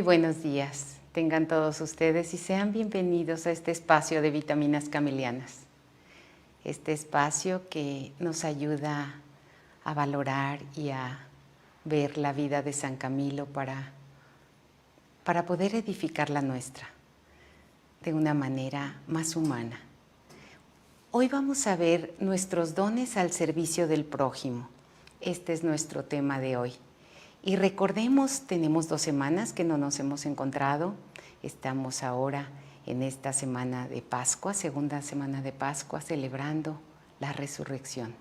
buenos días, tengan todos ustedes y sean bienvenidos a este espacio de Vitaminas Camilianas. Este espacio que nos ayuda a valorar y a ver la vida de San Camilo para poder edificar la nuestra de una manera más humana. Hoy vamos a ver nuestros dones al servicio del prójimo. Este es nuestro tema de hoy. Y recordemos, tenemos 2 semanas que no nos hemos encontrado. Estamos ahora en esta semana de Pascua, segunda semana de Pascua, celebrando la resurrección.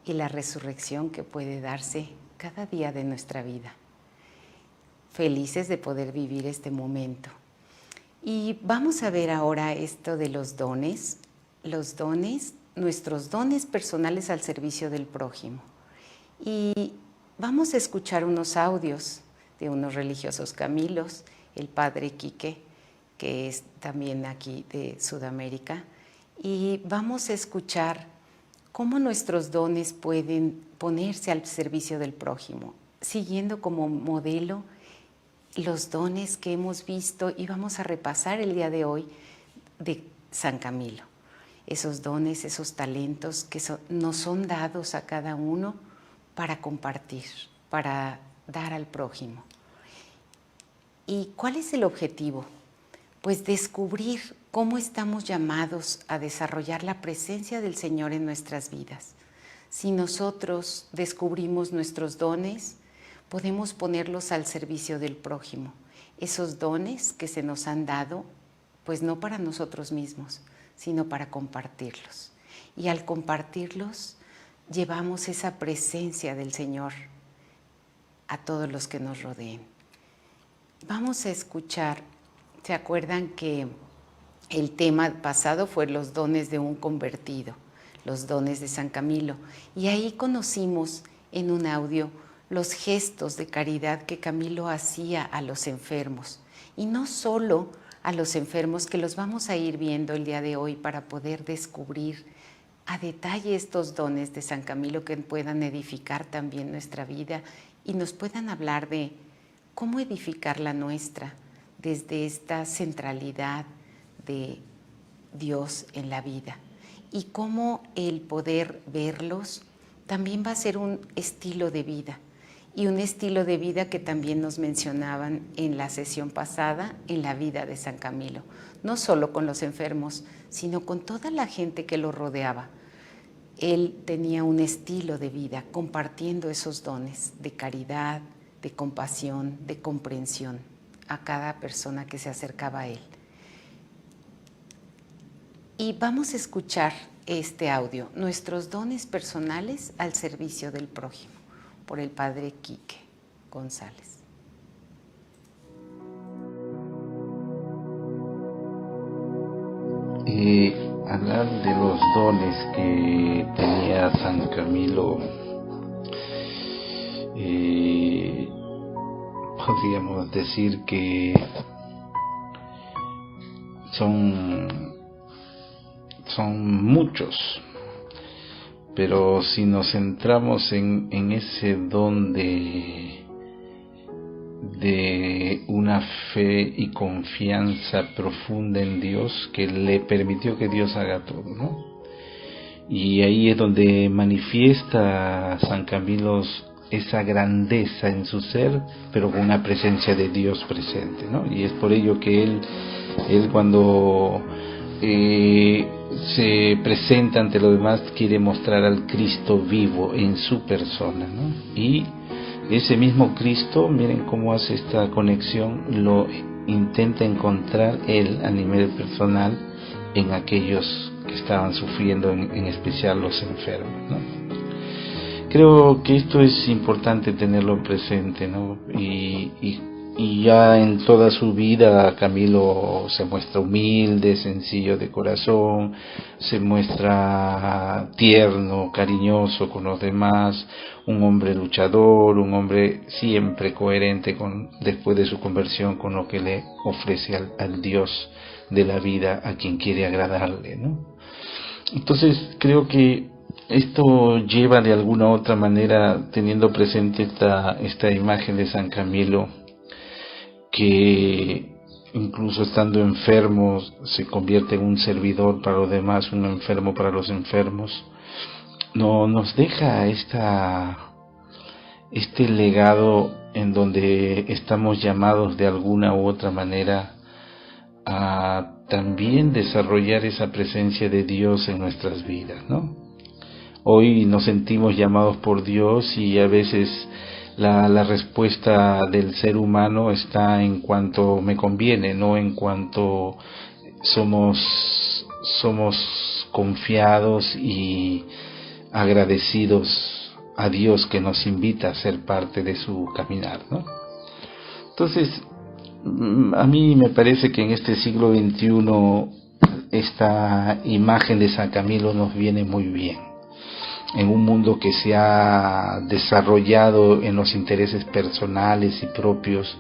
Y la resurrección que puede darse cada día de nuestra vida. Felices de poder vivir este momento. Y vamos a ver ahora esto de los dones, nuestros dones personales al servicio del prójimo. Y vamos a escuchar unos audios de unos religiosos Camilos, el padre Quique, que es también aquí de Sudamérica, y vamos a escuchar cómo nuestros dones pueden ponerse al servicio del prójimo, siguiendo como modelo los dones que hemos visto y vamos a repasar el día de hoy de San Camilo. Esos dones, esos talentos que nos son dados a cada uno para compartir, para dar al prójimo. ¿Y cuál es el objetivo? Pues descubrir cómo estamos llamados a desarrollar la presencia del Señor en nuestras vidas. Si nosotros descubrimos nuestros dones, podemos ponerlos al servicio del prójimo. Esos dones que se nos han dado, pues no para nosotros mismos, sino para compartirlos. Y al compartirlos, llevamos esa presencia del Señor a todos los que nos rodeen. Vamos a escuchar, ¿se acuerdan que el tema pasado fue los dones de un convertido, los dones de San Camilo? Y ahí conocimos en un audio los gestos de caridad que Camilo hacía a los enfermos. Y no solo a los enfermos, que los vamos a ir viendo el día de hoy para poder descubrir a detalle estos dones de San Camilo que puedan edificar también nuestra vida y nos puedan hablar de cómo edificar la nuestra desde esta centralidad de Dios en la vida y cómo el poder verlos también va a ser un estilo de vida y un estilo de vida que también nos mencionaban en la sesión pasada en la vida de San Camilo, no solo con los enfermos, sino con toda la gente que lo rodeaba. Él tenía un estilo de vida compartiendo esos dones de caridad, de compasión, de comprensión a cada persona que se acercaba a él. Y vamos a escuchar este audio, nuestros dones personales al servicio del prójimo, por el padre Quique González. Hablar de los dones que tenía San Camilo, podríamos decir que son muchos, pero si nos centramos en ese don de una fe y confianza profunda en Dios que le permitió que Dios haga todo, ¿no? Y ahí es donde manifiesta San Camilo esa grandeza en su ser, pero con una presencia de Dios presente, ¿no? Y es por ello que él cuando se presenta ante los demás quiere mostrar al Cristo vivo en su persona, ¿no? Y ese mismo Cristo, miren cómo hace esta conexión, lo intenta encontrar él a nivel personal en aquellos que estaban sufriendo, en especial los enfermos, ¿no? Creo que esto es importante tenerlo presente, ¿no? Y ya en toda su vida Camilo se muestra humilde, sencillo de corazón, se muestra tierno, cariñoso con los demás, un hombre luchador, un hombre siempre coherente después de su conversión con lo que le ofrece al Dios de la vida, a quien quiere agradarle, ¿no? Entonces creo que esto lleva de alguna u otra manera, teniendo presente esta imagen de San Camilo, que incluso estando enfermos se convierte en un servidor para los demás, un enfermo para los enfermos. No nos deja este legado en donde estamos llamados de alguna u otra manera a también desarrollar esa presencia de Dios en nuestras vidas, ¿no? Hoy nos sentimos llamados por Dios y a veces la respuesta del ser humano está en cuanto me conviene, no en cuanto somos confiados y agradecidos a Dios que nos invita a ser parte de su caminar, ¿no? Entonces, a mí me parece que en este siglo XXI esta imagen de San Camilo nos viene muy bien. En un mundo que se ha desarrollado en los intereses personales y propios,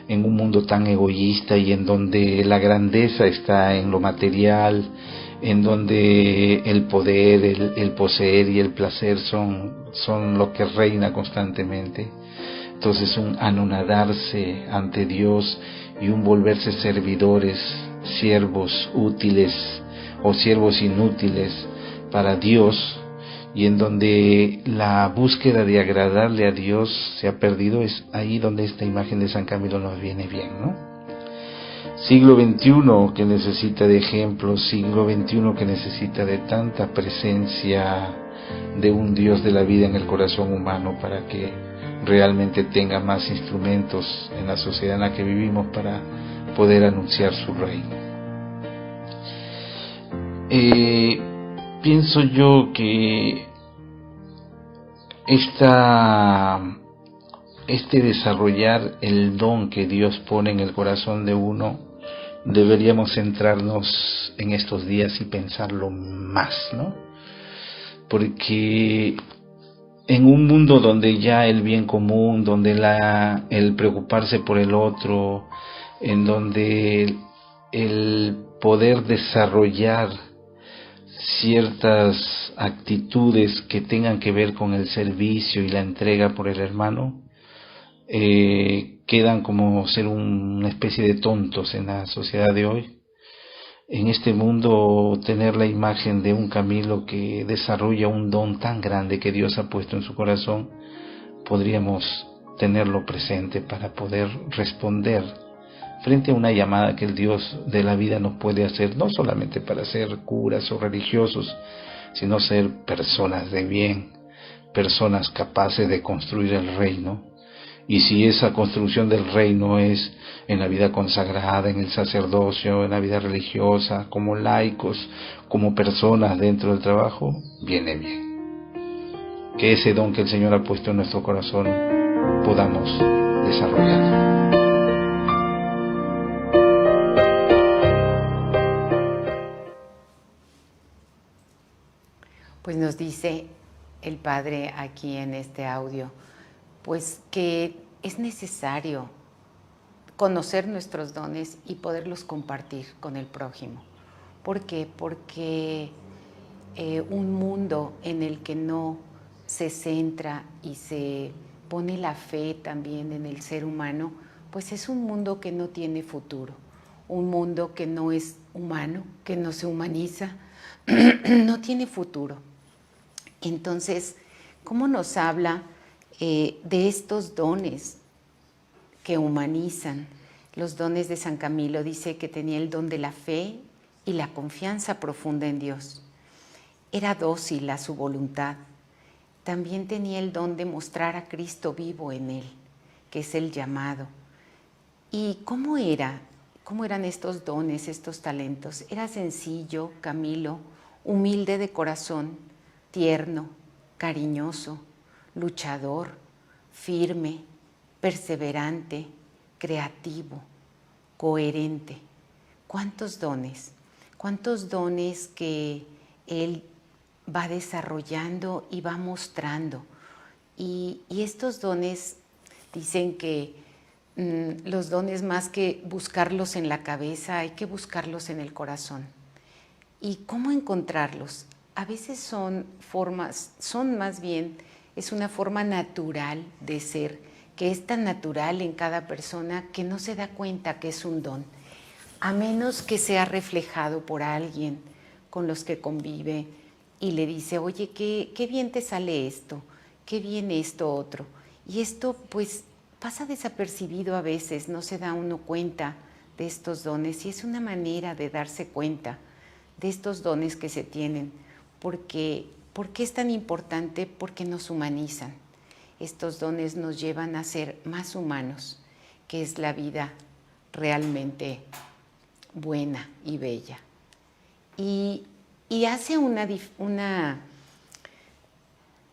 en un mundo tan egoísta y en donde la grandeza está en lo material, en donde el poder, el poseer y el placer son lo que reina constantemente. Entonces un anonadarse ante Dios y un volverse servidores, siervos útiles o siervos inútiles para Dios, y en donde la búsqueda de agradarle a Dios se ha perdido, es ahí donde esta imagen de San Camilo nos viene bien, ¿no? Siglo XXI que necesita de ejemplos, siglo XXI que necesita de tanta presencia de un Dios de la vida en el corazón humano para que realmente tenga más instrumentos en la sociedad en la que vivimos para poder anunciar su reino. Pienso yo que este desarrollar el don que Dios pone en el corazón de uno, deberíamos centrarnos en estos días y pensarlo más, ¿no? Porque en un mundo donde ya el bien común, donde el preocuparse por el otro, en donde el poder desarrollar ciertas actitudes que tengan que ver con el servicio y la entrega por el hermano, quedan como ser una especie de tontos en la sociedad de hoy. En este mundo, tener la imagen de un Camilo que desarrolla un don tan grande que Dios ha puesto en su corazón, podríamos tenerlo presente para poder responder frente a una llamada que el Dios de la vida nos puede hacer, no solamente para ser curas o religiosos, sino ser personas de bien, personas capaces de construir el reino. Y si esa construcción del reino es en la vida consagrada, en el sacerdocio, en la vida religiosa, como laicos, como personas dentro del trabajo, viene bien. Que ese don que el Señor ha puesto en nuestro corazón podamos desarrollar. Pues nos dice el Padre aquí en este audio, pues que es necesario conocer nuestros dones y poderlos compartir con el prójimo. ¿Por qué? Porque un mundo en el que no se centra y se pone la fe también en el ser humano, pues es un mundo que no tiene futuro, un mundo que no es humano, que no se humaniza, no tiene futuro. Entonces, ¿cómo nos habla de estos dones que humanizan? Los dones de San Camilo, dice que tenía el don de la fe y la confianza profunda en Dios. Era dócil a su voluntad. También tenía el don de mostrar a Cristo vivo en él, que es el llamado. ¿Y cómo eran estos dones, estos talentos? Era sencillo, Camilo, humilde de corazón, tierno, cariñoso, luchador, firme, perseverante, creativo, coherente. ¿Cuántos dones? ¿Cuántos dones que él va desarrollando y va mostrando? Y estos dones, dicen que los dones, más que buscarlos en la cabeza, hay que buscarlos en el corazón. ¿Y cómo encontrarlos? A veces es una forma natural de ser que es tan natural en cada persona que no se da cuenta que es un don, a menos que sea reflejado por alguien con los que convive y le dice, oye, qué bien te sale esto, qué bien esto otro. Y esto pues pasa desapercibido a veces, no se da uno cuenta de estos dones, y es una manera de darse cuenta de estos dones que se tienen. ¿Por qué es tan importante? Porque nos humanizan. Estos dones nos llevan a ser más humanos, que es la vida realmente buena y bella. Y hace una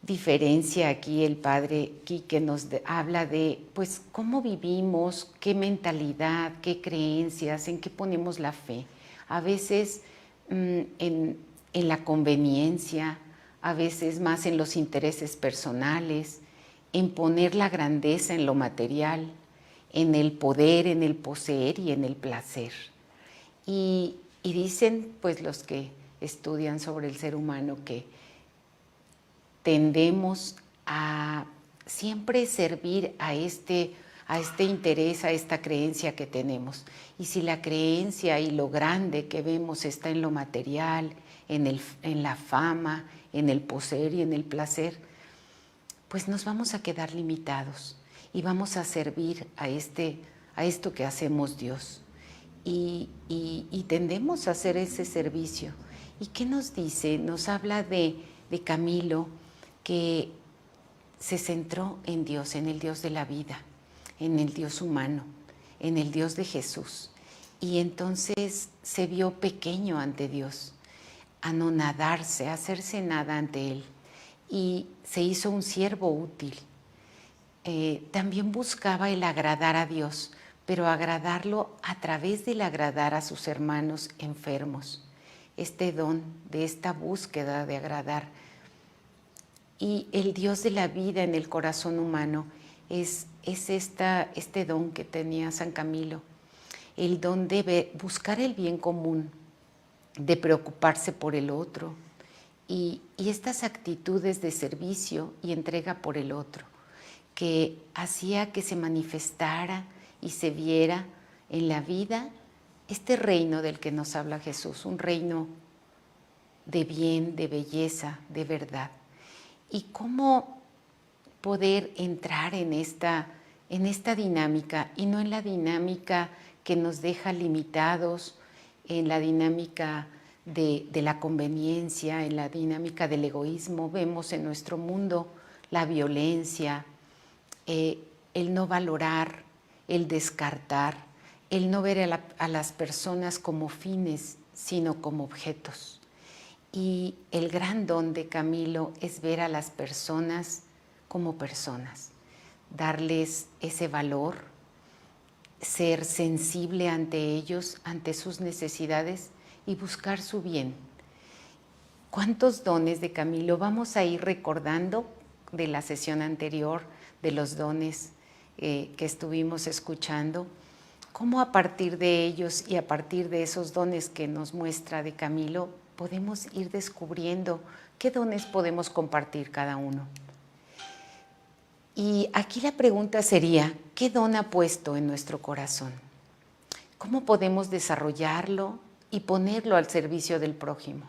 diferencia aquí el padre Quique, nos habla de pues cómo vivimos, qué mentalidad, qué creencias, en qué ponemos la fe. A veces en la conveniencia, a veces más en los intereses personales, en poner la grandeza en lo material, en el poder, en el poseer y en el placer. Y dicen pues los que estudian sobre el ser humano que tendemos a siempre servir a este interés, a esta creencia que tenemos. Y si la creencia y lo grande que vemos está en lo material, en la fama, en el poseer y en el placer, pues nos vamos a quedar limitados y vamos a servir a esto que hacemos Dios. Y tendemos a hacer ese servicio. ¿Y qué nos dice? Nos habla de Camilo, que se centró en Dios, en el Dios de la vida, en el Dios humano, en el Dios de Jesús. Y entonces se vio pequeño ante Dios, anonadarse, hacerse nada ante Él. Y se hizo un siervo útil. También buscaba el agradar a Dios, pero agradarlo a través del agradar a sus hermanos enfermos. Este don de esta búsqueda de agradar. Y el Dios de la vida en el corazón humano es este don que tenía San Camilo, el don de buscar el bien común, de preocuparse por el otro y estas actitudes de servicio y entrega por el otro, que hacía que se manifestara y se viera en la vida este reino del que nos habla Jesús, un reino de bien, de belleza, de verdad. Y cómo poder entrar en esta dinámica y no en la dinámica que nos deja limitados, en la dinámica de la conveniencia, en la dinámica del egoísmo. Vemos en nuestro mundo la violencia, el no valorar, el descartar, el no ver a las personas como fines, sino como objetos. Y el gran don de Camilo es ver a las personas como personas, darles ese valor, ser sensible ante ellos, ante sus necesidades y buscar su bien. ¿Cuántos dones de Camilo vamos a ir recordando de la sesión anterior, de los dones que estuvimos escuchando? ¿Cómo a partir de ellos y a partir de esos dones que nos muestra de Camilo podemos ir descubriendo qué dones podemos compartir cada uno? Y aquí la pregunta sería, ¿qué don ha puesto en nuestro corazón? ¿Cómo podemos desarrollarlo y ponerlo al servicio del prójimo?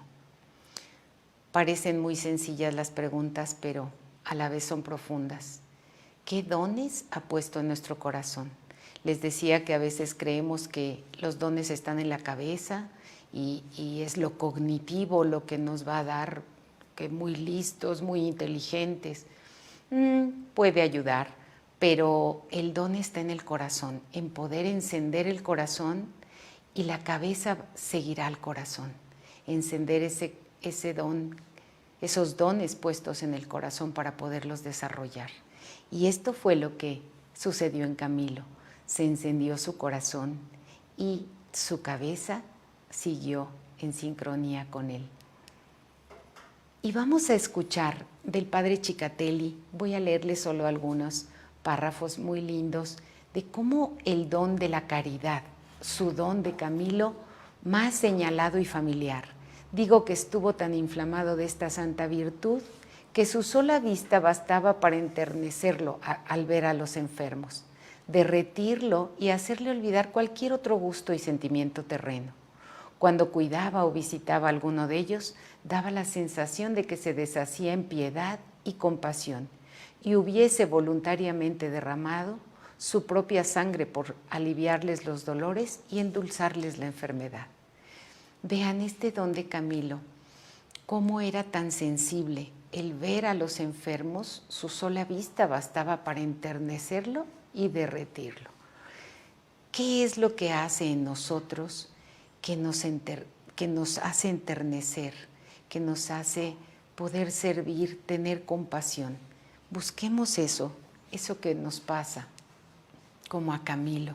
Parecen muy sencillas las preguntas, pero a la vez son profundas. ¿Qué dones ha puesto en nuestro corazón? Les decía que a veces creemos que los dones están en la cabeza y es lo cognitivo lo que nos va a dar, que muy listos, muy inteligentes. Puede ayudar, pero el don está en el corazón, en poder encender el corazón, y la cabeza seguirá al corazón. Encender ese don, esos dones puestos en el corazón para poderlos desarrollar. Y esto fue lo que sucedió en Camilo. Se encendió su corazón y su cabeza siguió en sincronía con él. Y vamos a escuchar del padre Cicatelli, voy a leerles solo algunos párrafos muy lindos, de cómo el don de la caridad, su don de Camilo, más señalado y familiar. Digo que estuvo tan inflamado de esta santa virtud que su sola vista bastaba para enternecerlo al ver a los enfermos, derretirlo y hacerle olvidar cualquier otro gusto y sentimiento terreno. Cuando cuidaba o visitaba a alguno de ellos, daba la sensación de que se deshacía en piedad y compasión y hubiese voluntariamente derramado su propia sangre por aliviarles los dolores y endulzarles la enfermedad. Vean este don de Camilo, cómo era tan sensible. El ver a los enfermos, su sola vista bastaba para enternecerlo y derretirlo. ¿Qué es lo que hace en nosotros que nos hace enternecer, que nos hace poder servir, tener compasión? Busquemos eso que nos pasa, como a Camilo.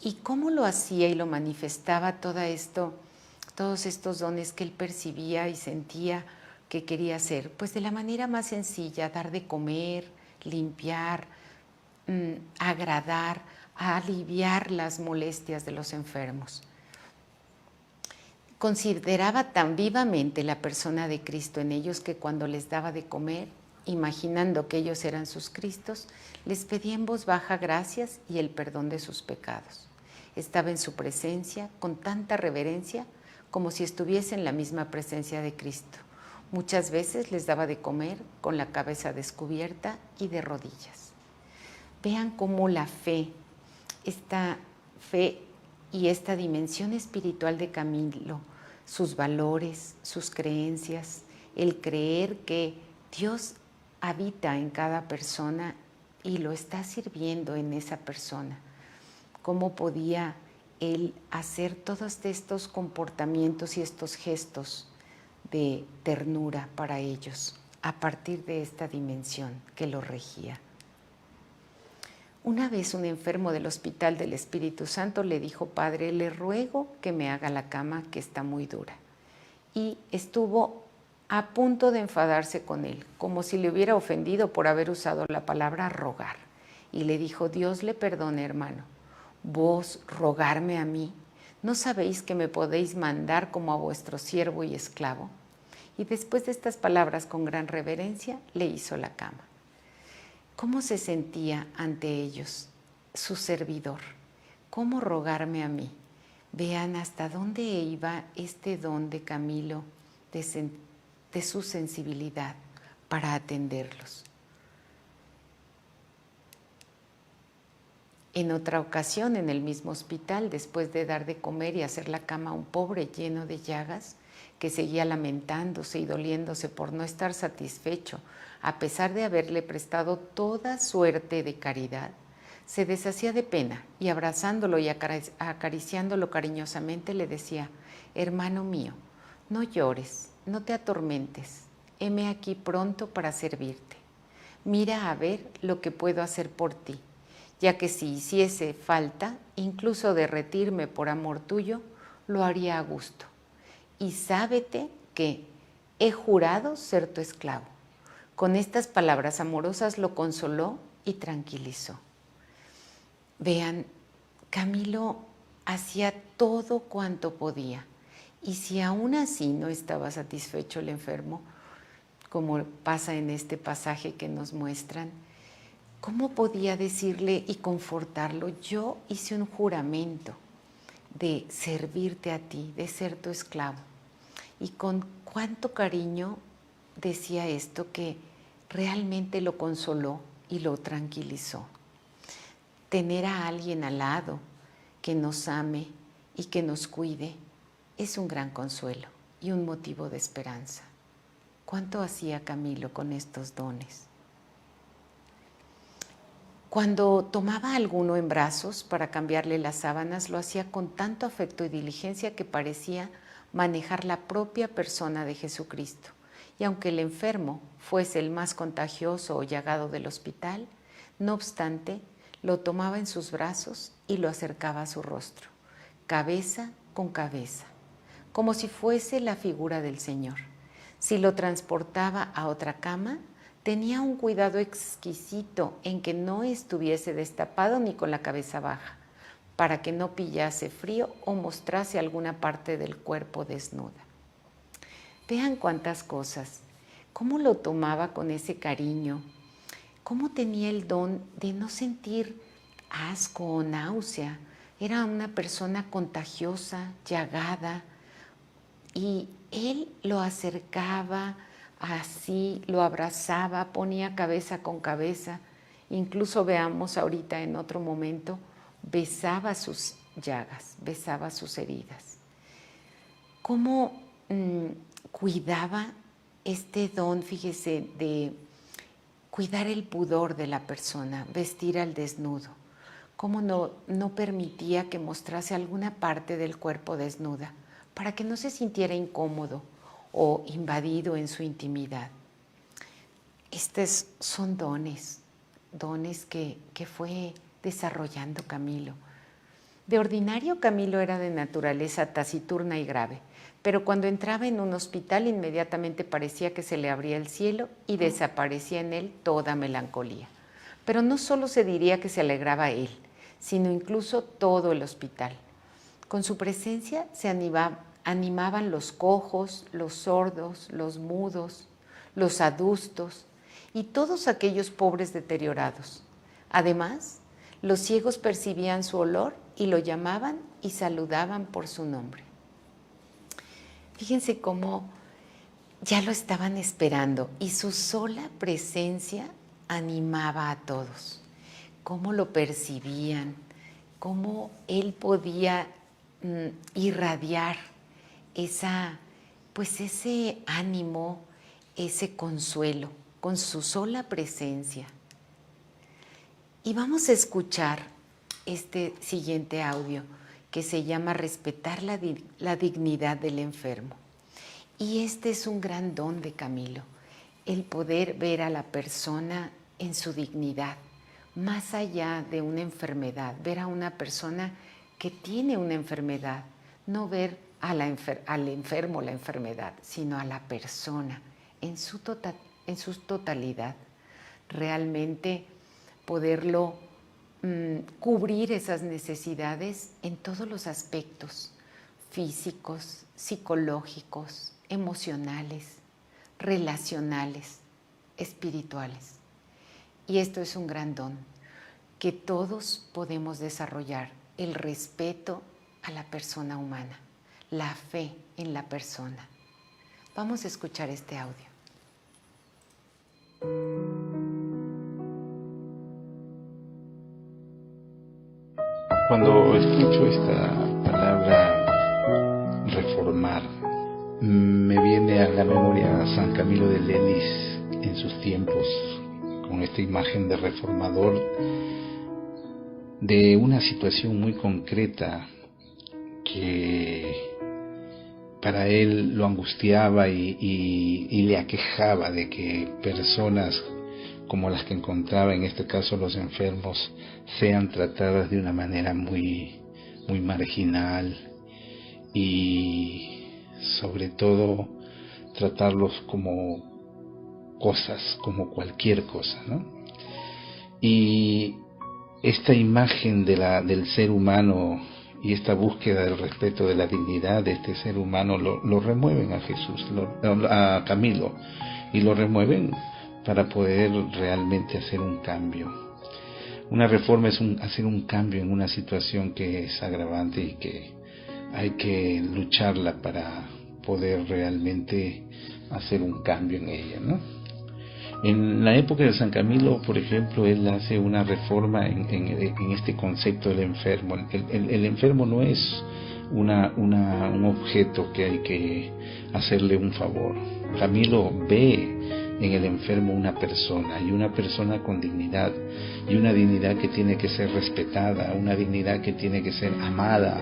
¿Y cómo lo hacía y lo manifestaba todos estos dones que él percibía y sentía que quería hacer? Pues de la manera más sencilla: dar de comer, limpiar, agradar, aliviar las molestias de los enfermos. Consideraba tan vivamente la persona de Cristo en ellos que cuando les daba de comer, imaginando que ellos eran sus Cristos, les pedía en voz baja gracias y el perdón de sus pecados. Estaba en su presencia con tanta reverencia como si estuviese en la misma presencia de Cristo. Muchas veces les daba de comer con la cabeza descubierta y de rodillas. Vean cómo la fe, esta fe y esta dimensión espiritual de Camilo, sus valores, sus creencias, el creer que Dios habita en cada persona y lo está sirviendo en esa persona. ¿Cómo podía él hacer todos estos comportamientos y estos gestos de ternura para ellos a partir de esta dimensión que lo regía? Una vez un enfermo del Hospital del Espíritu Santo le dijo: Padre, le ruego que me haga la cama, que está muy dura. Y estuvo a punto de enfadarse con él, como si le hubiera ofendido por haber usado la palabra rogar. Y le dijo: Dios le perdone, hermano. ¿Vos rogarme a mí? ¿No sabéis que me podéis mandar como a vuestro siervo y esclavo? Y después de estas palabras, con gran reverencia, le hizo la cama. ¿Cómo se sentía ante ellos su servidor? ¿Cómo rogarme a mí? Vean hasta dónde iba este don de Camilo de su sensibilidad para atenderlos. En otra ocasión, en el mismo hospital, después de dar de comer y hacer la cama a un pobre lleno de llagas, que seguía lamentándose y doliéndose por no estar satisfecho, a pesar de haberle prestado toda suerte de caridad, se deshacía de pena y abrazándolo y acariciándolo cariñosamente le decía: hermano mío, no llores, no te atormentes, heme aquí pronto para servirte. Mira a ver lo que puedo hacer por ti, ya que si hiciese falta, incluso derretirme por amor tuyo, lo haría a gusto. Y sábete que he jurado ser tu esclavo. Con estas palabras amorosas lo consoló y tranquilizó. Vean, Camilo hacía todo cuanto podía, y si aún así no estaba satisfecho el enfermo, como pasa en este pasaje que nos muestran, ¿cómo podía decirle y confortarlo? Yo hice un juramento de servirte a ti, de ser tu esclavo. Y con cuánto cariño decía esto, que realmente lo consoló y lo tranquilizó. Tener a alguien al lado que nos ame y que nos cuide es un gran consuelo y un motivo de esperanza. ¿Cuánto hacía Camilo con estos dones? Cuando tomaba a alguno en brazos para cambiarle las sábanas, lo hacía con tanto afecto y diligencia que parecía manejar la propia persona de Jesucristo. Y aunque el enfermo fuese el más contagioso o llagado del hospital, no obstante, lo tomaba en sus brazos y lo acercaba a su rostro, cabeza con cabeza, como si fuese la figura del Señor. Si lo transportaba a otra cama, tenía un cuidado exquisito en que no estuviese destapado ni con la cabeza baja, para que no pillase frío o mostrase alguna parte del cuerpo desnuda. Vean cuántas cosas, cómo lo tomaba con ese cariño, cómo tenía el don de no sentir asco o náusea. Era una persona contagiosa, llagada, y él lo acercaba así, lo abrazaba, ponía cabeza con cabeza. Incluso veamos ahorita en otro momento, besaba sus llagas, besaba sus heridas. Cómo cuidaba este don, fíjese, de cuidar el pudor de la persona, vestir al desnudo. Cómo no permitía que mostrase alguna parte del cuerpo desnuda, para que no se sintiera incómodo o invadido en su intimidad. Estos son dones que fue desarrollando Camilo. De ordinario, Camilo era de naturaleza taciturna y grave, pero cuando entraba en un hospital inmediatamente parecía que se le abría el cielo y desaparecía en él toda melancolía. Pero no solo se diría que se alegraba él, sino incluso todo el hospital. Con su presencia se animaban los cojos, los sordos, los mudos, los adustos y todos aquellos pobres deteriorados. Además, los ciegos percibían su olor y lo llamaban y saludaban por su nombre. Fíjense cómo ya lo estaban esperando y su sola presencia animaba a todos. Cómo lo percibían, cómo él podía irradiar ese ánimo, ese consuelo, con su sola presencia. Y vamos a escuchar este siguiente audio que se llama Respetar la dignidad del enfermo. Y este es un gran don de Camilo, el poder ver a la persona en su dignidad, más allá de una enfermedad, ver a una persona que tiene una enfermedad, no ver al enfermo la enfermedad, sino a la persona en su totalidad. Realmente poderlo cubrir esas necesidades en todos los aspectos físicos, psicológicos, emocionales, relacionales, espirituales. Y esto es un gran don que todos podemos desarrollar, el respeto a la persona humana, la fe en la persona. Vamos a escuchar este audio. Cuando escucho esta palabra reformar, me viene a la memoria San Camilo de Lelis en sus tiempos, con esta imagen de reformador, de una situación muy concreta que para él lo angustiaba y le aquejaba de que personas como las que encontraba, en este caso los enfermos, sean tratadas de una manera muy marginal y sobre todo tratarlos como cosas, como cualquier cosa, ¿no? Y esta imagen del ser humano y esta búsqueda del respeto de la dignidad de este ser humano lo remueven a Jesús, a Camilo, y lo remueven para poder realmente hacer un cambio. Una reforma es hacer un cambio en una situación que es agravante y que hay que lucharla para poder realmente hacer un cambio en ella, ¿no? En la época de San Camilo, por ejemplo, él hace una reforma en este concepto del enfermo. El enfermo no es un objeto que hay que hacerle un favor. Camilo ve en el enfermo una persona, y una persona con dignidad, y una dignidad que tiene que ser respetada, una dignidad que tiene que ser amada,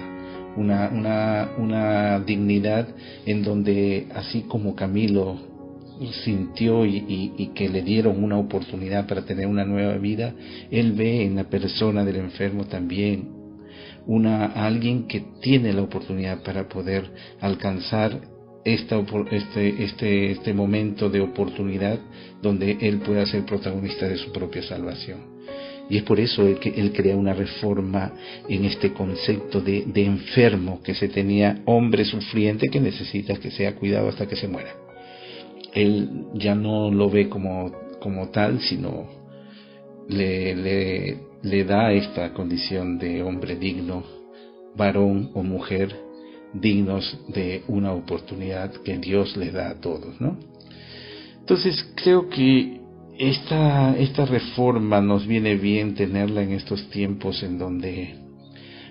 una dignidad en donde, así como Camilo sintió y que le dieron una oportunidad para tener una nueva vida, él ve en la persona del enfermo también alguien que tiene la oportunidad para poder alcanzar este momento de oportunidad donde él pueda ser protagonista de su propia salvación. Y es por eso que él crea una reforma en este concepto de enfermo que se tenía, hombre sufriente que necesita que sea cuidado hasta que se muera. él ya no lo ve como tal, sino le da esta condición de hombre digno, varón o mujer, dignos de una oportunidad que Dios les da a todos, ¿no? Entonces creo que esta reforma nos viene bien tenerla en estos tiempos en donde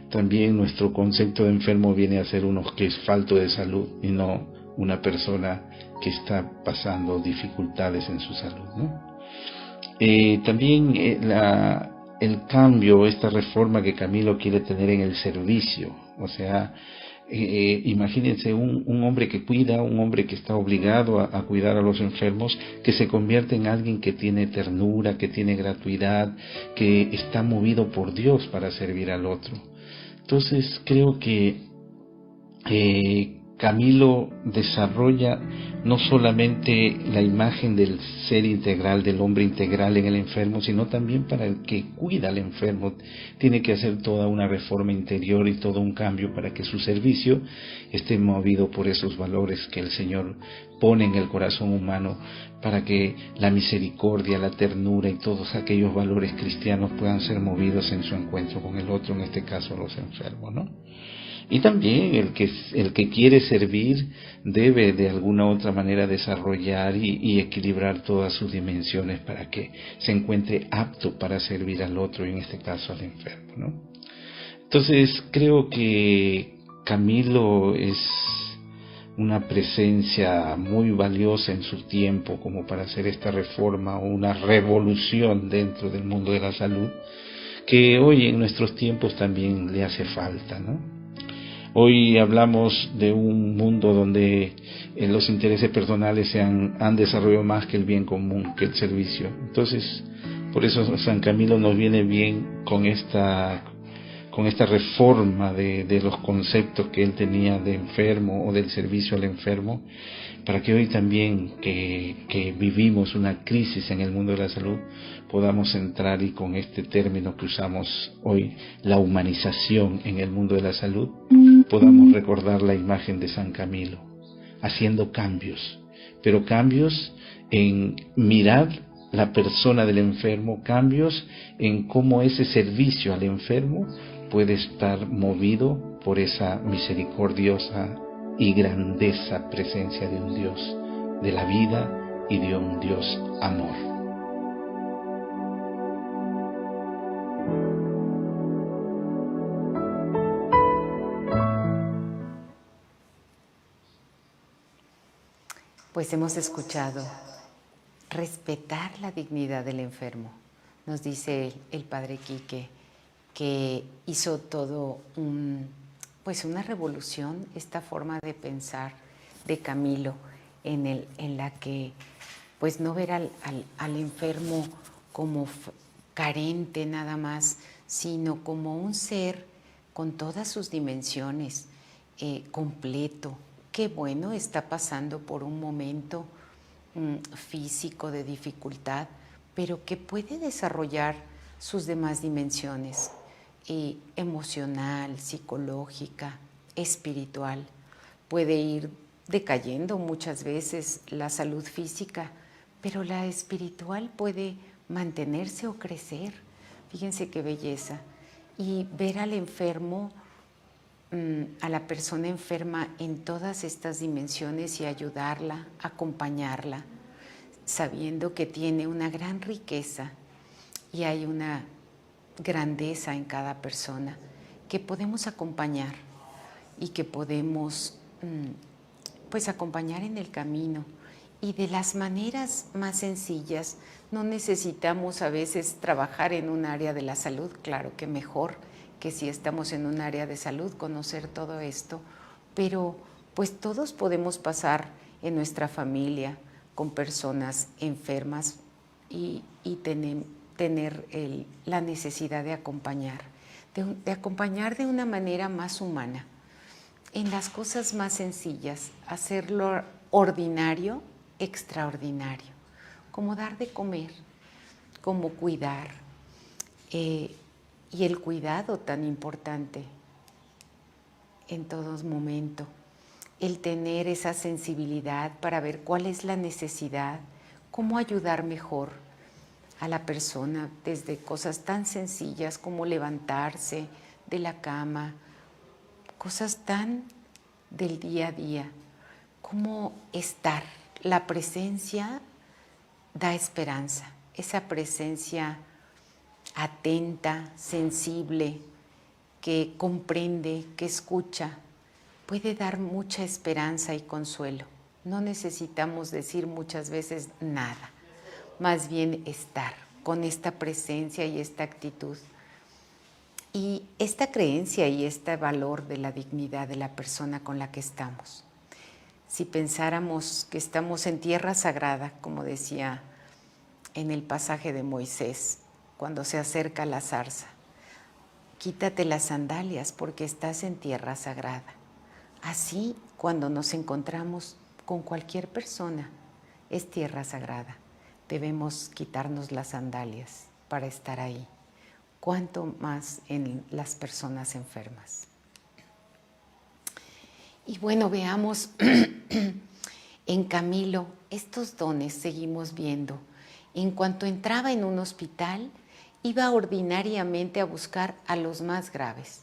también nuestro concepto de enfermo viene a ser uno que es falto de salud y no una persona que está pasando dificultades en su salud, ¿no? También el cambio, esta reforma que Camilo quiere tener en el servicio, o sea, imagínense un hombre que cuida, un hombre que está obligado a cuidar a los enfermos, que se convierte en alguien que tiene ternura, que tiene gratuidad, que está movido por Dios para servir al otro. Entonces creo que Camilo desarrolla no solamente la imagen del ser integral, del hombre integral en el enfermo, sino también para el que cuida al enfermo. Tiene que hacer toda una reforma interior y todo un cambio para que su servicio esté movido por esos valores que el Señor pone en el corazón humano, para que la misericordia, la ternura y todos aquellos valores cristianos puedan ser movidos en su encuentro con el otro, en este caso los enfermos, ¿no? Y también el que quiere servir debe de alguna otra manera desarrollar y equilibrar todas sus dimensiones para que se encuentre apto para servir al otro, y en este caso al enfermo, ¿no? Entonces creo que Camilo es una presencia muy valiosa en su tiempo como para hacer esta reforma o una revolución dentro del mundo de la salud, que hoy en nuestros tiempos también le hace falta, ¿no? Hoy hablamos de un mundo donde los intereses personales se han desarrollado más que el bien común, que el servicio. Entonces, por eso San Camilo nos viene bien con esta reforma de los conceptos que él tenía de enfermo o del servicio al enfermo, para que hoy también que vivimos una crisis en el mundo de la salud, podamos entrar, y con este término que usamos hoy, la humanización en el mundo de la salud, podamos recordar la imagen de San Camilo, haciendo cambios, pero cambios en mirar la persona del enfermo, cambios en cómo ese servicio al enfermo puede estar movido por esa misericordiosa y grandeza presencia de un Dios de la vida y de un Dios amor. Pues hemos escuchado respetar la dignidad del enfermo. Nos dice el padre Quique que hizo todo una revolución, esta forma de pensar de Camilo, en la que pues no ver al enfermo como carente nada más, sino como un ser con todas sus dimensiones, completo. Qué bueno, está pasando por un momento físico de dificultad, pero que puede desarrollar sus demás dimensiones, emocional, psicológica, espiritual. Puede ir decayendo muchas veces la salud física, pero la espiritual puede mantenerse o crecer. Fíjense qué belleza. Y ver al enfermo, a la persona enferma en todas estas dimensiones, y ayudarla, acompañarla, sabiendo que tiene una gran riqueza y hay una grandeza en cada persona que podemos acompañar y que podemos pues acompañar en el camino, y de las maneras más sencillas. No necesitamos a veces trabajar en un área de la salud, claro que mejor que si estamos en un área de salud conocer todo esto, pero pues todos podemos pasar en nuestra familia con personas enfermas y tener la necesidad de acompañar, de acompañar de una manera más humana, en las cosas más sencillas, hacerlo ordinario, extraordinario, como dar de comer, como cuidar, y el cuidado tan importante en todo momento, el tener esa sensibilidad para ver cuál es la necesidad, cómo ayudar mejor a la persona, desde cosas tan sencillas como levantarse de la cama, cosas tan del día a día, como estar. La presencia da esperanza, esa presencia atenta, sensible, que comprende, que escucha, puede dar mucha esperanza y consuelo. No necesitamos decir muchas veces nada, más bien estar con esta presencia y esta actitud. Y esta creencia y este valor de la dignidad de la persona con la que estamos. Si pensáramos que estamos en tierra sagrada, como decía en el pasaje de Moisés, cuando se acerca la zarza, quítate las sandalias porque estás en tierra sagrada. Así, cuando nos encontramos con cualquier persona, es tierra sagrada. Debemos quitarnos las sandalias para estar ahí. Cuánto más en las personas enfermas. Y bueno, veamos en Camilo estos dones seguimos viendo. En cuanto entraba en un hospital, iba ordinariamente a buscar a los más graves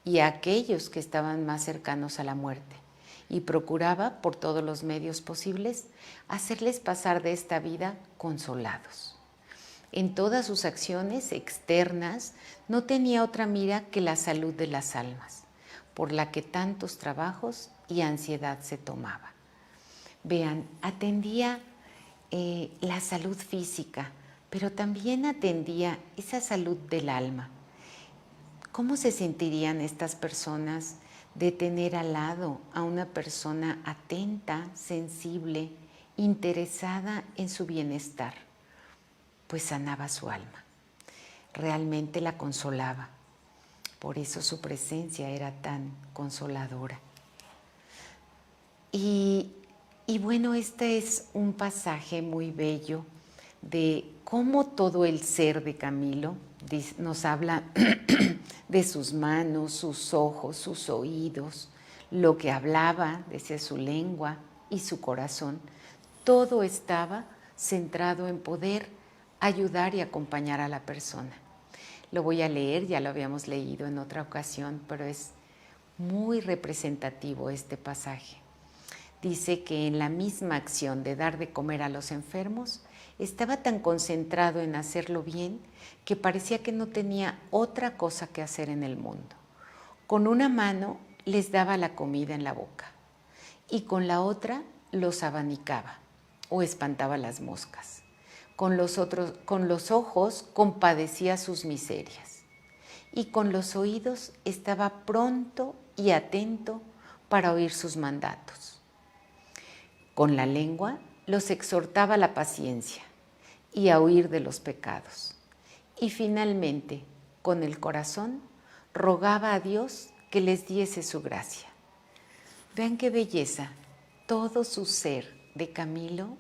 y a aquellos que estaban más cercanos a la muerte, y procuraba por todos los medios posibles hacerles pasar de esta vida consolados. En todas sus acciones externas no tenía otra mira que la salud de las almas, por la que tantos trabajos y ansiedad se tomaba. Vean, atendía la salud física, pero también atendía esa salud del alma. ¿Cómo se sentirían estas personas de tener al lado a una persona atenta, sensible, interesada en su bienestar? Pues sanaba su alma, realmente la consolaba. Por eso su presencia era tan consoladora. Y bueno, este es un pasaje muy bello de cómo todo el ser de Camilo nos habla de sus manos, sus ojos, sus oídos, lo que hablaba, decía su lengua y su corazón. Todo estaba centrado en poder ayudar y acompañar a la persona. Lo voy a leer, ya lo habíamos leído en otra ocasión, pero es muy representativo este pasaje. Dice que en la misma acción de dar de comer a los enfermos, estaba tan concentrado en hacerlo bien que parecía que no tenía otra cosa que hacer en el mundo. Con una mano les daba la comida en la boca y con la otra los abanicaba o espantaba las moscas. Con los ojos compadecía sus miserias y con los oídos estaba pronto y atento para oír sus mandatos. Con la lengua los exhortaba a la paciencia y a huir de los pecados. Y finalmente, con el corazón, rogaba a Dios que les diese su gracia. Vean qué belleza, todo su ser de Camilo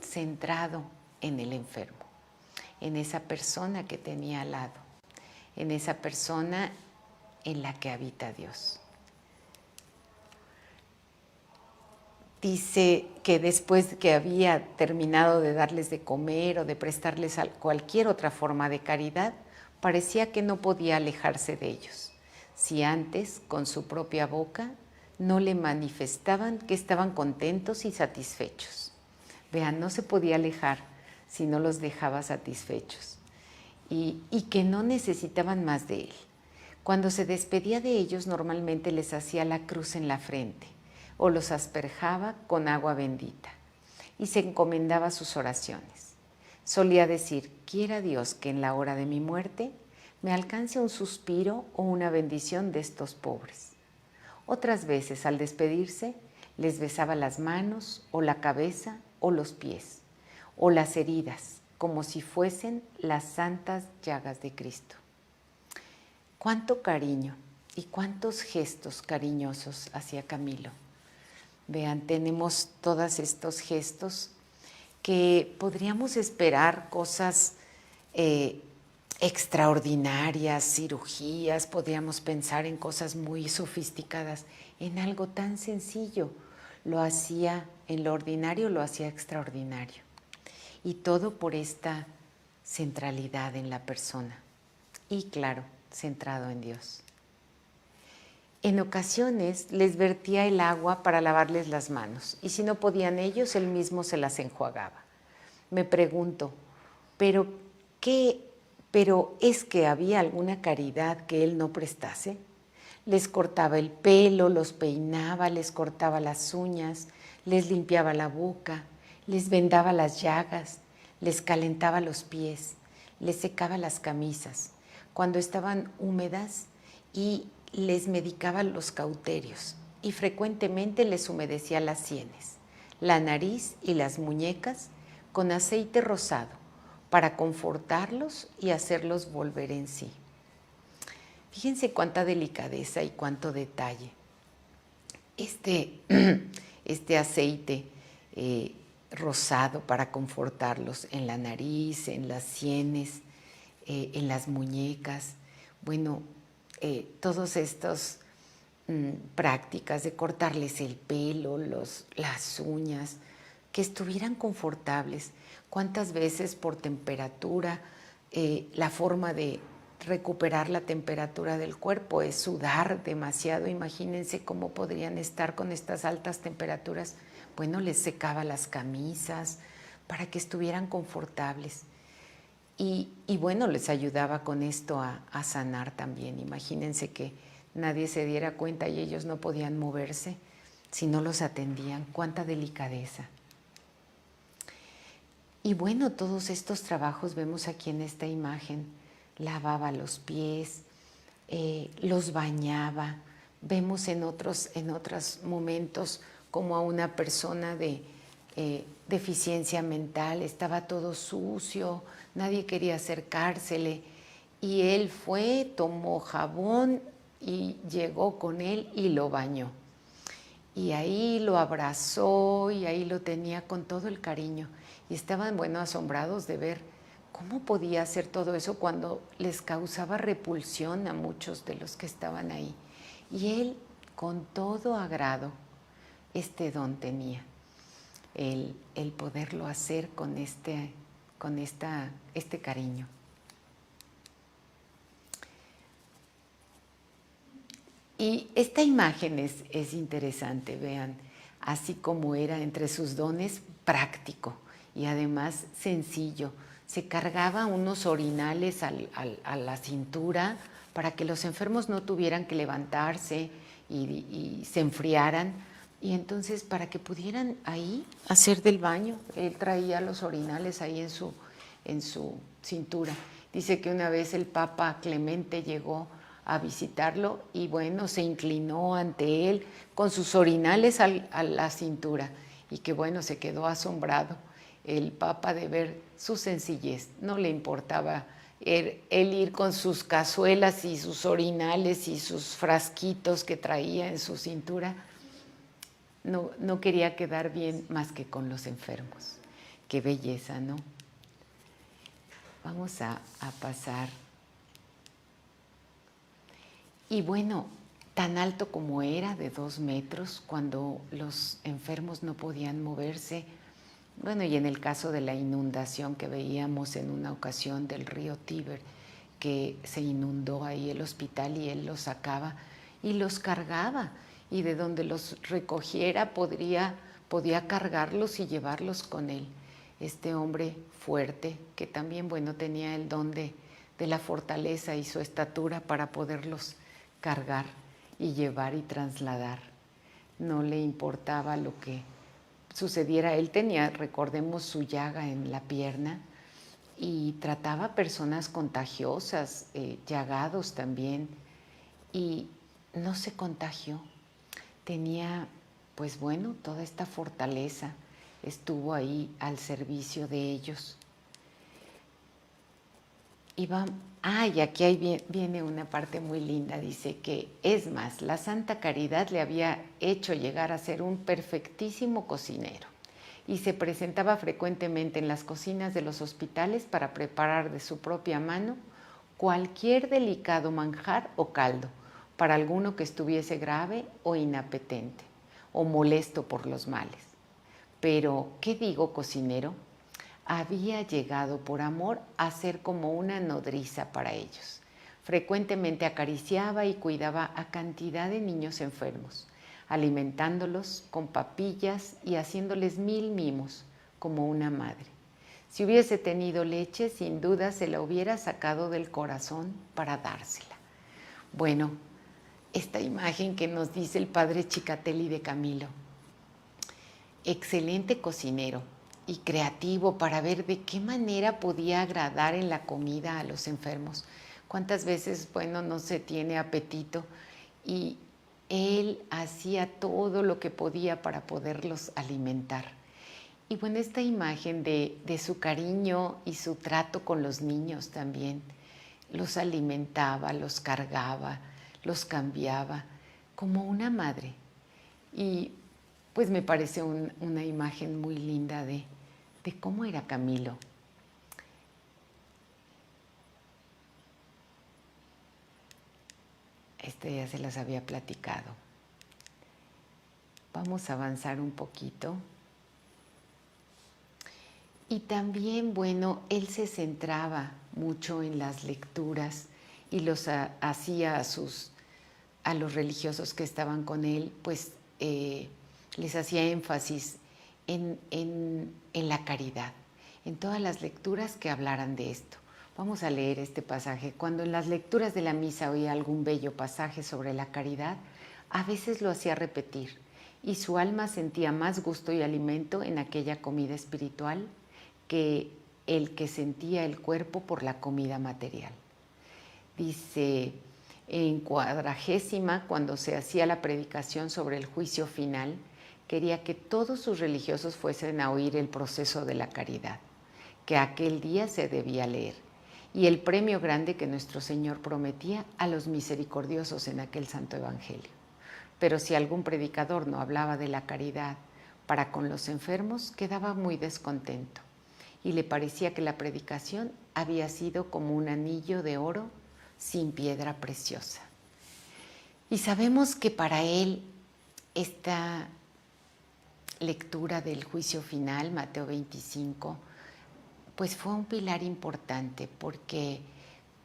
centrado en el enfermo, en esa persona que tenía al lado, en esa persona en la que habita Dios. Dice que después que había terminado de darles de comer o de prestarles cualquier otra forma de caridad, parecía que no podía alejarse de ellos, si antes con su propia boca no le manifestaban que estaban contentos y satisfechos. Vean, no se podía alejar si no los dejaba satisfechos y que no necesitaban más de él. Cuando se despedía de ellos, normalmente les hacía la cruz en la frente o los asperjaba con agua bendita y se encomendaba a sus oraciones. Solía decir: quiera Dios que en la hora de mi muerte me alcance un suspiro o una bendición de estos pobres. Otras veces, al despedirse, les besaba las manos o la cabeza o los pies o las heridas, como si fuesen las santas llagas de Cristo. Cuánto cariño y cuántos gestos cariñosos hacia Camilo. Vean, tenemos todos estos gestos que podríamos esperar cosas extraordinarias, cirugías, podríamos pensar en cosas muy sofisticadas. en algo tan sencillo. Lo hacía en lo ordinario, lo hacía extraordinario. Y todo por esta centralidad en la persona. Y claro, centrado en Dios. En ocasiones les vertía el agua para lavarles las manos y si no podían ellos, él mismo se las enjuagaba. Me pregunto, ¿pero es que había alguna caridad que él no prestase? Les cortaba el pelo, los peinaba, les cortaba las uñas, les limpiaba la boca, les vendaba las llagas, les calentaba los pies, les secaba las camisas cuando estaban húmedas y les medicaba los cauterios y frecuentemente les humedecía las sienes, la nariz y las muñecas con aceite rosado para confortarlos y hacerlos volver en sí. Fíjense cuánta delicadeza y cuánto detalle. Este aceite rosado para confortarlos en la nariz, en las sienes, en las muñecas. Bueno, todas estas prácticas de cortarles el pelo, las uñas, que estuvieran confortables. ¿Cuántas veces por temperatura, la forma de recuperar la temperatura del cuerpo es sudar demasiado? Imagínense cómo podrían estar con estas altas temperaturas. Bueno, les secaba las camisas para que estuvieran confortables. Y bueno, les ayudaba con esto a sanar también. Imagínense que nadie se diera cuenta y ellos no podían moverse si no los atendían. Cuánta delicadeza. Y bueno, todos estos trabajos vemos aquí en esta imagen. Lavaba los pies, los bañaba. Vemos en otros momentos como a una persona de deficiencia mental, estaba todo sucio, nadie quería acercársele. Y él fue, tomó jabón y llegó con él y lo bañó. Y ahí lo abrazó y ahí lo tenía con todo el cariño. Y estaban, bueno, asombrados de ver cómo podía hacer todo eso cuando les causaba repulsión a muchos de los que estaban ahí. Y él, con todo agrado, este don tenía, el poderlo hacer con este cariño. Y esta imagen es interesante, vean, así como era entre sus dones, práctico y además sencillo. Se cargaba unos orinales a la cintura para que los enfermos no tuvieran que levantarse y se enfriaran. Y entonces para que pudieran ahí hacer del baño, él traía los orinales ahí en su cintura. Dice que una vez el Papa Clemente llegó a visitarlo y bueno, se inclinó ante él con sus orinales a la cintura y que bueno, se quedó asombrado el Papa de ver su sencillez. No le importaba él ir con sus cazuelas y sus orinales y sus frasquitos que traía en su cintura. No quería quedar bien más que con los enfermos. Qué belleza, ¿no? Vamos a pasar. Y bueno, tan alto como era, de 2 metros, cuando los enfermos no podían moverse. Bueno, y en el caso de la inundación que veíamos en una ocasión del río Tíber, que se inundó ahí el hospital y él los sacaba y los cargaba. Y de donde los recogiera podía cargarlos y llevarlos con él. Este hombre fuerte, que también, bueno, tenía el don de la fortaleza y su estatura para poderlos cargar y llevar y trasladar. No le importaba lo que sucediera. Él tenía, recordemos, su llaga en la pierna y trataba personas contagiosas, llagados también, y no se contagió. Tenía, pues bueno, toda esta fortaleza, estuvo ahí al servicio de ellos. Y aquí viene una parte muy linda, dice que es más, la Santa Caridad le había hecho llegar a ser un perfectísimo cocinero y se presentaba frecuentemente en las cocinas de los hospitales para preparar de su propia mano cualquier delicado manjar o caldo, para alguno que estuviese grave o inapetente, o molesto por los males. Pero, ¿qué digo, cocinero? Había llegado por amor a ser como una nodriza para ellos. Frecuentemente acariciaba y cuidaba a cantidad de niños enfermos, alimentándolos con papillas y haciéndoles mil mimos, como una madre. Si hubiese tenido leche, sin duda se la hubiera sacado del corazón para dársela. Bueno, esta imagen que nos dice el padre Chicatelli de Camilo. Excelente cocinero y creativo para ver de qué manera podía agradar en la comida a los enfermos. Cuántas veces, bueno, no se tiene apetito y él hacía todo lo que podía para poderlos alimentar. Y bueno, esta imagen de su cariño y su trato con los niños también, los alimentaba, los cargaba, los cambiaba como una madre. Y pues me parece una imagen muy linda de cómo era Camilo. Ya se las había platicado. Vamos a avanzar un poquito. Y también, bueno, él se centraba mucho en las lecturas y los hacía a los religiosos que estaban con él, pues les hacía énfasis en la caridad, en todas las lecturas que hablaran de esto. Vamos a leer este pasaje. Cuando en las lecturas de la misa oía algún bello pasaje sobre la caridad, a veces lo hacía repetir, y su alma sentía más gusto y alimento en aquella comida espiritual que el que sentía el cuerpo por la comida material. Dice, en 40ª, cuando se hacía la predicación sobre el juicio final, quería que todos sus religiosos fuesen a oír el proceso de la caridad, que aquel día se debía leer, y el premio grande que nuestro Señor prometía a los misericordiosos en aquel santo evangelio. Pero si algún predicador no hablaba de la caridad para con los enfermos, quedaba muy descontento, y le parecía que la predicación había sido como un anillo de oro sin piedra preciosa. Y sabemos que para él esta lectura del juicio final, Mateo 25, pues fue un pilar importante porque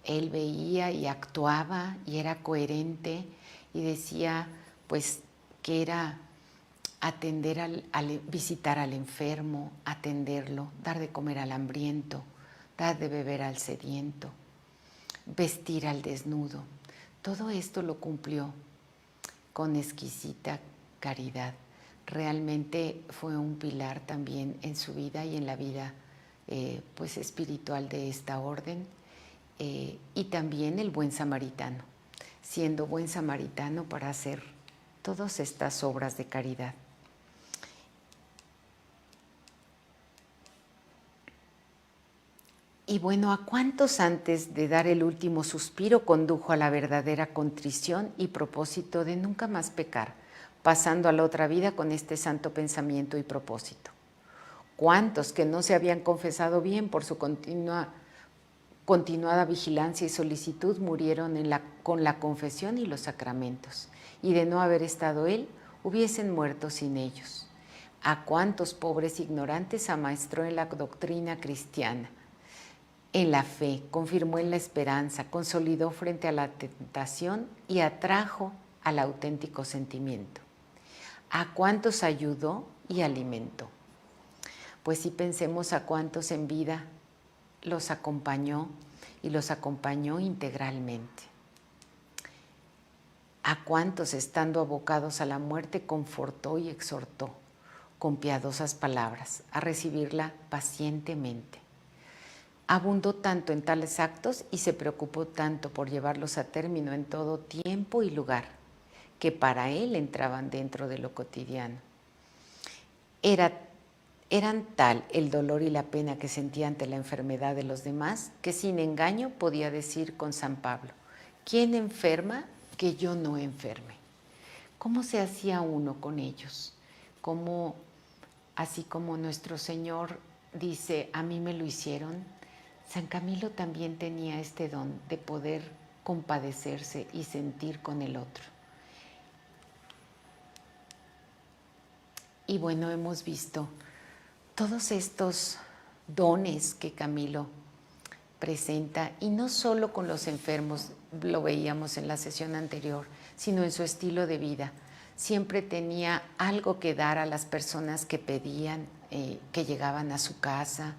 él veía y actuaba y era coherente y decía pues que era atender visitar al enfermo, atenderlo, dar de comer al hambriento, dar de beber al sediento, vestir al desnudo. Todo esto lo cumplió con exquisita caridad. Realmente fue un pilar también en su vida y en la vida pues espiritual de esta orden, y también el buen samaritano, siendo buen samaritano para hacer todas estas obras de caridad. Y bueno, ¿a cuántos antes de dar el último suspiro condujo a la verdadera contrición y propósito de nunca más pecar, pasando a la otra vida con este santo pensamiento y propósito? ¿Cuántos que no se habían confesado bien por su continuada vigilancia y solicitud murieron con la confesión y los sacramentos, y de no haber estado él, hubiesen muerto sin ellos? ¿A cuántos pobres ignorantes amaestró en la doctrina cristiana, en la fe, confirmó en la esperanza, consolidó frente a la tentación y atrajo al auténtico sentimiento? ¿A cuántos ayudó y alimentó? Pues sí, pensemos a cuántos en vida los acompañó y los acompañó integralmente. A cuántos, estando abocados a la muerte, confortó y exhortó con piadosas palabras a recibirla pacientemente. Abundó tanto en tales actos y se preocupó tanto por llevarlos a término en todo tiempo y lugar, que para él entraban dentro de lo cotidiano. Eran tal el dolor y la pena que sentía ante la enfermedad de los demás, que sin engaño podía decir con San Pablo: ¿quién enferma que yo no enferme? ¿Cómo se hacía uno con ellos? ¿Cómo, así como nuestro Señor dice, a mí me lo hicieron? San Camilo también tenía este don de poder compadecerse y sentir con el otro. Y bueno, hemos visto todos estos dones que Camilo presenta, y no solo con los enfermos, lo veíamos en la sesión anterior, sino en su estilo de vida. Siempre tenía algo que dar a las personas que pedían, que llegaban a su casa.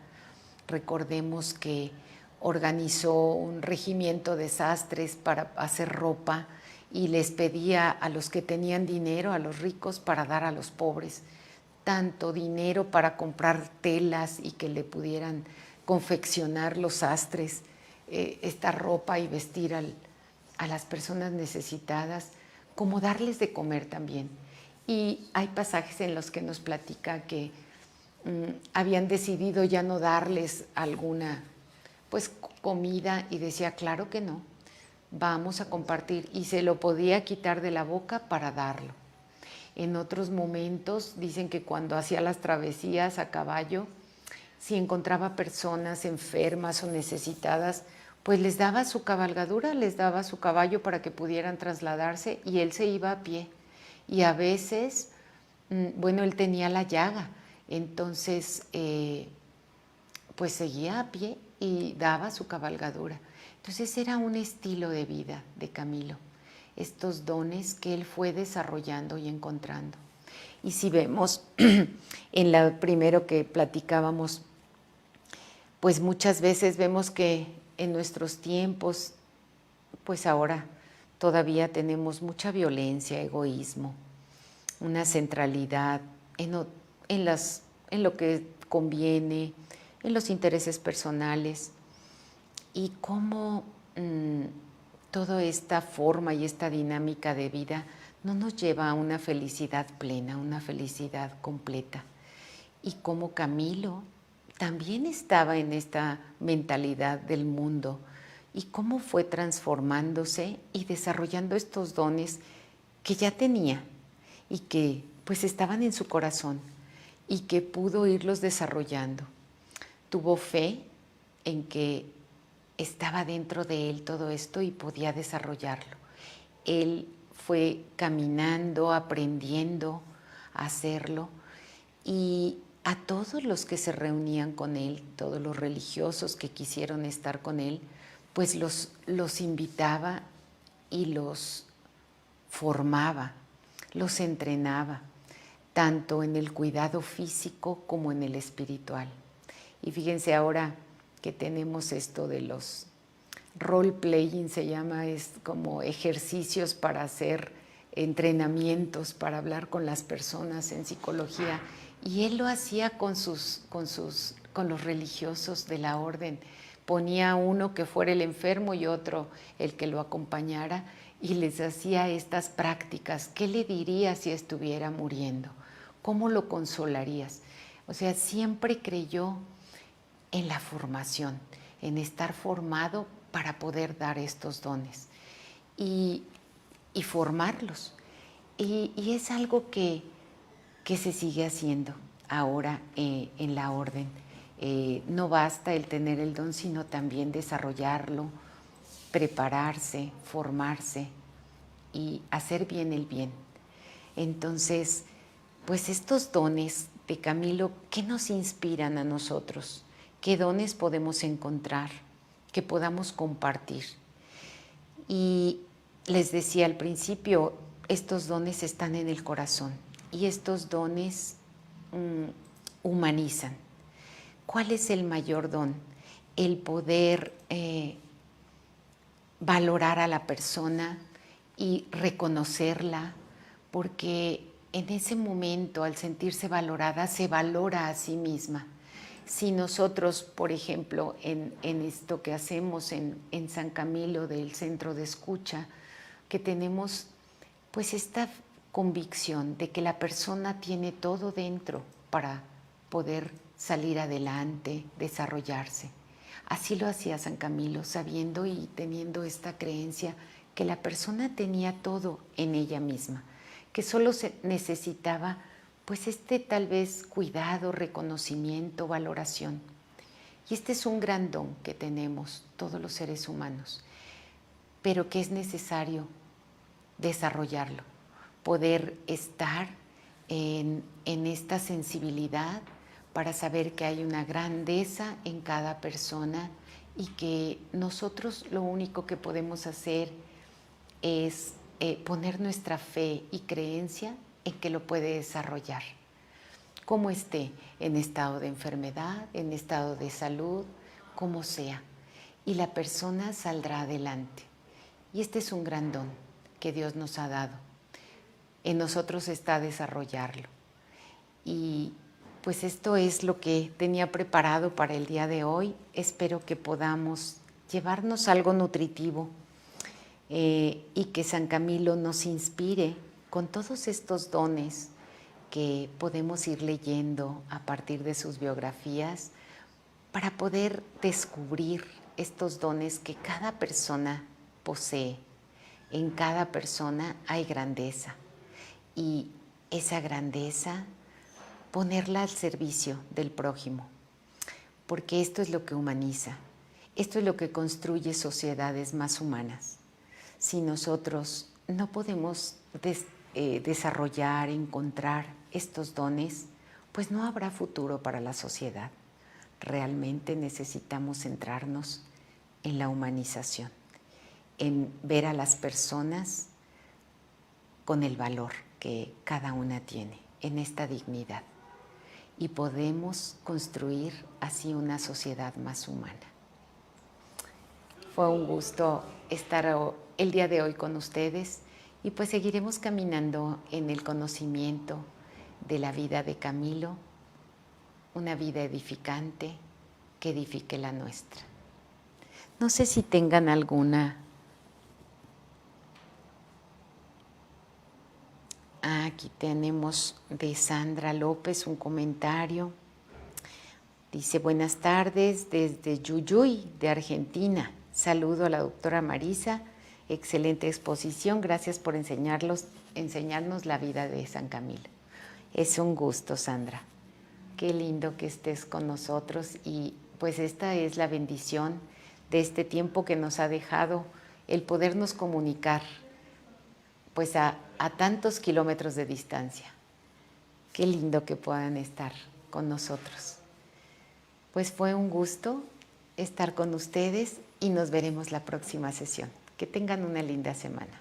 Recordemos que organizó un regimiento de sastres para hacer ropa y les pedía a los que tenían dinero, a los ricos, para dar a los pobres. Tanto dinero para comprar telas y que le pudieran confeccionar los sastres esta ropa y vestir a las personas necesitadas, como darles de comer también. Y hay pasajes en los que nos platica que habían decidido ya no darles alguna pues comida, y decía, claro que no, vamos a compartir, y se lo podía quitar de la boca para darlo. En otros momentos dicen que cuando hacía las travesías a caballo, si encontraba personas enfermas o necesitadas, pues les daba su cabalgadura, les daba su caballo para que pudieran trasladarse, y él se iba a pie. Y a veces, bueno, él tenía la llaga, entonces pues seguía a pie y daba su cabalgadura. Entonces era un estilo de vida de Camilo, estos dones que él fue desarrollando y encontrando. Y si vemos en lo primero que platicábamos, pues muchas veces vemos que en nuestros tiempos, pues ahora todavía tenemos mucha violencia, egoísmo, una centralidad en lo que conviene, en los intereses personales, y cómo toda esta forma y esta dinámica de vida no nos lleva a una felicidad plena, una felicidad completa. Y cómo Camilo también estaba en esta mentalidad del mundo, y cómo fue transformándose y desarrollando estos dones que ya tenía y que pues estaban en su corazón, y que pudo irlos desarrollando. Tuvo fe en que estaba dentro de él todo esto y podía desarrollarlo. Él fue caminando, aprendiendo a hacerlo, y a todos los que se reunían con él, todos los religiosos que quisieron estar con él, pues los invitaba y los formaba, los entrenaba, tanto en el cuidado físico como en el espiritual. Y fíjense ahora que tenemos esto de los role-playing, se llama, es como ejercicios para hacer entrenamientos, para hablar con las personas en psicología, y él lo hacía con los religiosos de la orden. Ponía uno que fuera el enfermo y otro el que lo acompañara, y les hacía estas prácticas. ¿Qué le dirías si estuviera muriendo? ¿Cómo lo consolarías? O sea, siempre creyó en la formación, en estar formado para poder dar estos dones y formarlos. Y es algo que se sigue haciendo ahora en la orden. No basta el tener el don, sino también desarrollarlo, prepararse, formarse y hacer bien el bien. Entonces, pues estos dones de Camilo, ¿qué nos inspiran a nosotros? ¿Qué dones podemos encontrar que podamos compartir? Y les decía al principio, estos dones están en el corazón, y estos dones humanizan. ¿Cuál es el mayor don? El poder valorar a la persona y reconocerla, porque en ese momento, al sentirse valorada, se valora a sí misma. Si nosotros, por ejemplo, en esto que hacemos en San Camilo del Centro de Escucha, que tenemos pues esta convicción de que la persona tiene todo dentro para poder salir adelante, desarrollarse. Así lo hacía San Camilo, sabiendo y teniendo esta creencia que la persona tenía todo en ella misma, que solo se necesitaba pues tal vez cuidado, reconocimiento, valoración. Y este es un gran don que tenemos todos los seres humanos. pero que es necesario desarrollarlo, poder estar en esta sensibilidad para saber que hay una grandeza en cada persona y que nosotros lo único que podemos hacer es poner nuestra fe y creencia en que lo puede desarrollar, como esté, en estado de enfermedad, en estado de salud, como sea, y la persona saldrá adelante. Y este es un gran don que Dios nos ha dado. En nosotros está desarrollarlo. Y pues esto es lo que tenía preparado para el día de hoy. Espero que podamos llevarnos algo nutritivo y que San Camilo nos inspire con todos estos dones que podemos ir leyendo a partir de sus biografías para poder descubrir estos dones que cada persona posee. En cada persona hay grandeza y esa grandeza ponerla al servicio del prójimo, porque esto es lo que humaniza, esto es lo que construye sociedades más humanas. Si nosotros no podemos desarrollar, encontrar estos dones, pues no habrá futuro para la sociedad. Realmente necesitamos centrarnos en la humanización, en ver a las personas con el valor que cada una tiene, en esta dignidad. Y podemos construir así una sociedad más humana. Fue un gusto estar el día de hoy con ustedes y pues seguiremos caminando en el conocimiento de la vida de Camilo, una vida edificante que edifique la nuestra. No sé si tengan alguna. Aquí tenemos de Sandra López un comentario. Dice, buenas tardes desde Yuyuy, de Argentina. Saludo a la doctora Marisa. Excelente exposición. Gracias por enseñarnos la vida de San Camilo. Es un gusto, Sandra. Qué lindo que estés con nosotros y pues esta es la bendición de este tiempo que nos ha dejado el podernos comunicar pues a tantos kilómetros de distancia. Qué lindo que puedan estar con nosotros. Pues fue un gusto estar con ustedes y nos veremos la próxima sesión. Que tengan una linda semana.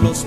Los